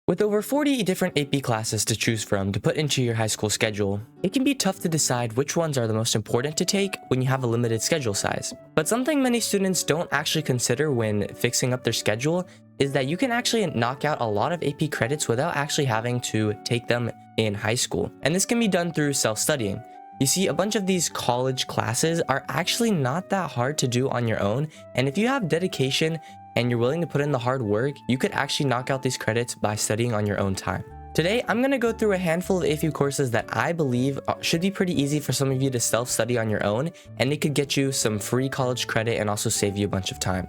With over 40 different AP classes to choose from to put into your high school schedule, it can be tough to decide which ones are the most important to take when you have a limited schedule size. But something many students don't actually consider when fixing up their schedule is that you can actually knock out a lot of AP credits without actually having to take them in high school. And this can be done through self-studying. You see, a bunch of these college classes are actually not that hard to do on your own, and if you have dedication and you're willing to put in the hard work, you could actually knock out these credits by studying on your own time. Today, I'm going to go through a handful of AP courses that I believe should be pretty easy for some of you to self-study on your own, and it could get you some free college credit and also save you a bunch of time.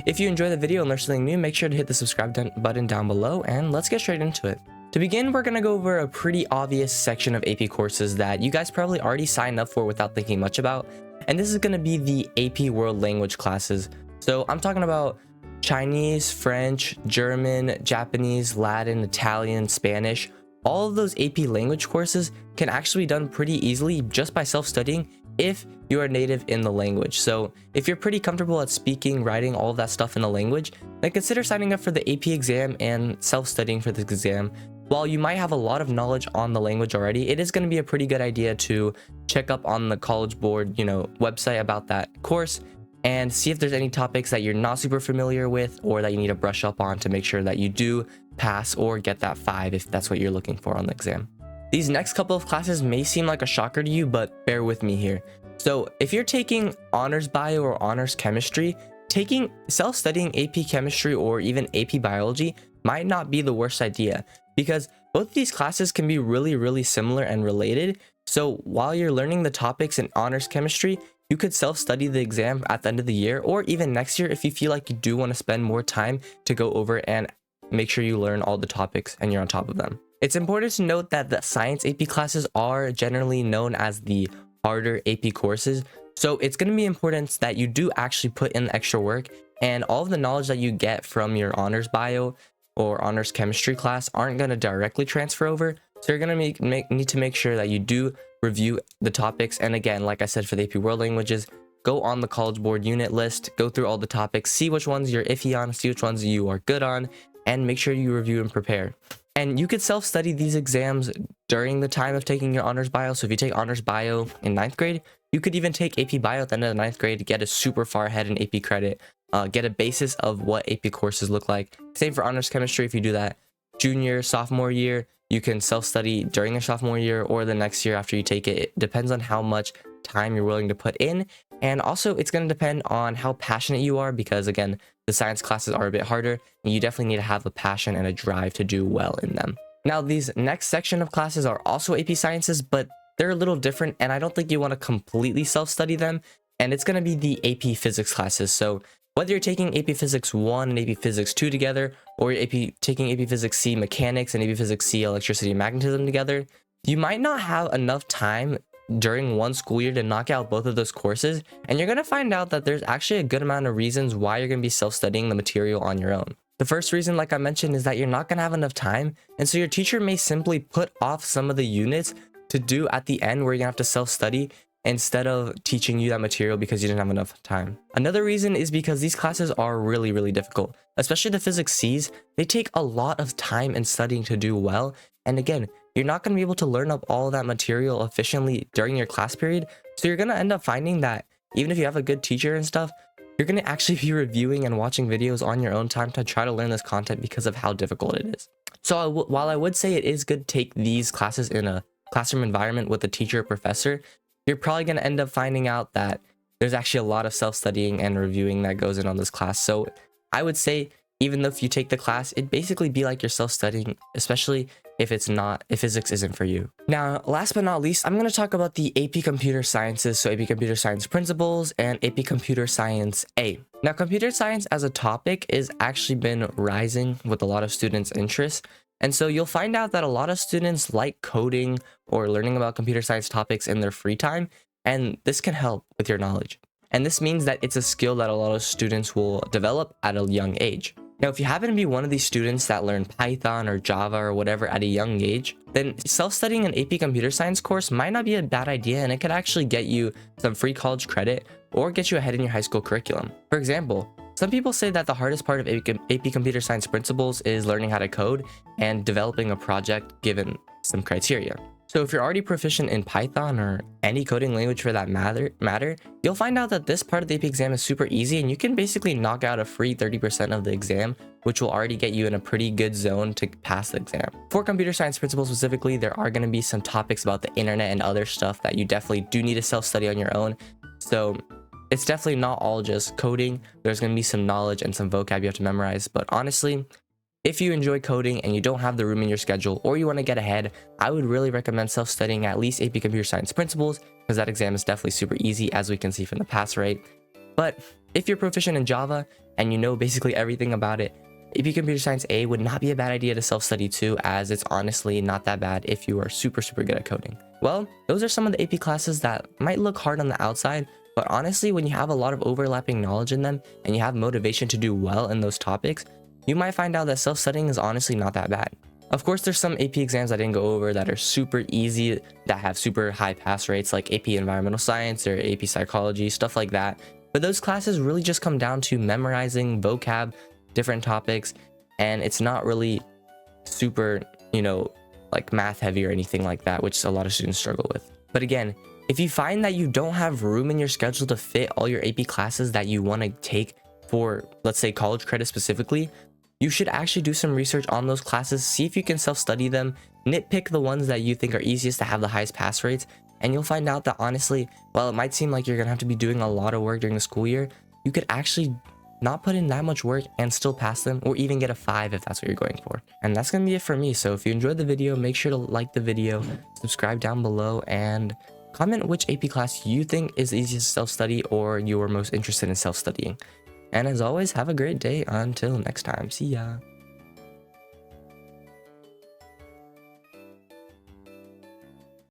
If you enjoy the video and learn something new, make sure to hit the subscribe button down below, and let's get straight into it. To begin, we're going to go over a pretty obvious section of AP courses that you guys probably already signed up for without thinking much about, and this is going to be the AP World Language classes. So I'm talking about Chinese, French, German, Japanese, Latin, Italian, Spanish. All of those AP language courses can actually be done pretty easily just by self-studying if you are native in the language. So if you're pretty comfortable at speaking, writing, all of that stuff in the language, then consider signing up for the AP exam and self-studying for this exam. While you might have a lot of knowledge on the language already, it is going to be a pretty good idea to check up on the College Board, website about that course and see if there's any topics that you're not super familiar with or that you need to brush up on to make sure that you do pass or get that 5 if that's what you're looking for on the exam. These next couple of classes may seem like a shocker to you, but bear with me here. So if you're taking honors bio or honors chemistry, taking self-studying AP chemistry or even AP biology might not be the worst idea, because both of these classes can be really similar and related. So while you're learning the topics in honors chemistry, you could self-study the exam at the end of the year or even next year if you feel like you do want to spend more time to go over and make sure you learn all the topics and you're on top of them. It's important to note that the science AP classes are generally known as the harder AP courses. So it's going to be important that you do actually put in the extra work, and all of the knowledge that you get from your honors bio or honors chemistry class aren't going to directly transfer over. So you're going to need to make sure that you do review the topics. And again, like I said, for the AP World Languages, go on the College Board unit list, go through all the topics, see which ones you're iffy on, see which ones you are good on, and make sure you review and prepare. And you could self-study these exams during the time of taking your honors bio. So if you take honors bio in 9th grade, you could even take AP bio at the end of the 9th grade to get a super far ahead in AP credit, get a basis of what AP courses look like. Same for honors chemistry. If you do that junior, sophomore year, you can self-study during your sophomore year or the next year after you take it. It depends on how much time you're willing to put in. And also it's going to depend on how passionate you are, because again, the science classes are a bit harder and you definitely need to have a passion and a drive to do well in them. Now, these next section of classes are also AP sciences, but they're a little different, and I don't think you want to completely self-study them. And it's going to be the AP physics classes. So whether you're taking AP Physics 1 and AP Physics 2 together, or taking AP Physics C Mechanics and AP Physics C Electricity and Magnetism together, you might not have enough time during one school year to knock out both of those courses, and you're going to find out that there's actually a good amount of reasons why you're going to be self-studying the material on your own. The first reason, like I mentioned, is that you're not going to have enough time, and so your teacher may simply put off some of the units to do at the end where you're going to have to self-study instead of teaching you that material because you didn't have enough time. Another reason is because these classes are really difficult, especially the Physics C's. They take a lot of time and studying to do well, and again, you're not going to be able to learn up all that material efficiently during your class period. So you're going to end up finding that even if you have a good teacher and stuff, you're going to actually be reviewing and watching videos on your own time to try to learn this content because of how difficult it is. So while I would say it is good to take these classes in a classroom environment with a teacher or professor, you're probably going to end up finding out that there's actually a lot of self-studying and reviewing that goes in on this class. So I would say, even though if you take the class, it'd basically be like you're self-studying, especially if physics isn't for you. Now, last but not least, I'm going to talk about the AP Computer Sciences, so AP Computer Science Principles and AP Computer Science A. Now, computer science as a topic is actually been rising with a lot of students' interest. And so you'll find out that a lot of students like coding or learning about computer science topics in their free time, and this can help with your knowledge. And this means that it's a skill that a lot of students will develop at a young age. Now, if you happen to be one of these students that learn Python or Java or whatever at a young age, then self-studying an AP computer science course might not be a bad idea, and it could actually get you some free college credit or get you ahead in your high school curriculum. For example, Some people say that the hardest part of AP Computer Science Principles is learning how to code and developing a project given some criteria. So if you're already proficient in Python or any coding language for that matter, you'll find out that this part of the AP exam is super easy and you can basically knock out a free 30% of the exam, which will already get you in a pretty good zone to pass the exam. For computer science principles specifically, there are going to be some topics about the internet and other stuff that you definitely do need to self-study on your own. So it's definitely not all just coding. There's going to be some knowledge and some vocab you have to memorize, but honestly, if you enjoy coding and you don't have the room in your schedule or you want to get ahead, I would really recommend self-studying at least AP Computer Science Principles, because that exam is definitely super easy, as we can see from the pass rate. But if you're proficient in Java and you know basically everything about it, AP Computer Science A would not be a bad idea to self-study too, as it's honestly not that bad if you are super good at coding. Well, those are some of the AP classes that might look hard on the outside, but honestly, when you have a lot of overlapping knowledge in them and you have motivation to do well in those topics, you might find out that self-studying is honestly not that bad. Of course, there's some AP exams I didn't go over that are super easy, that have super high pass rates, like AP Environmental Science or AP Psychology, stuff like that. But those classes really just come down to memorizing vocab, different topics, and it's not really super, like math heavy or anything like that, which a lot of students struggle with. But again, if you find that you don't have room in your schedule to fit all your AP classes that you want to take for, let's say, college credit specifically, you should actually do some research on those classes, see if you can self-study them, nitpick the ones that you think are easiest to have the highest pass rates, and you'll find out that honestly, while it might seem like you're gonna have to be doing a lot of work during the school year, you could actually not put in that much work and still pass them, or even get a 5 if that's what you're going for. And that's gonna be it for me. So if you enjoyed the video, make sure to like the video, subscribe down below, and comment which AP class you think is easiest to self-study or you are most interested in self-studying. And as always, have a great day until next time. See ya.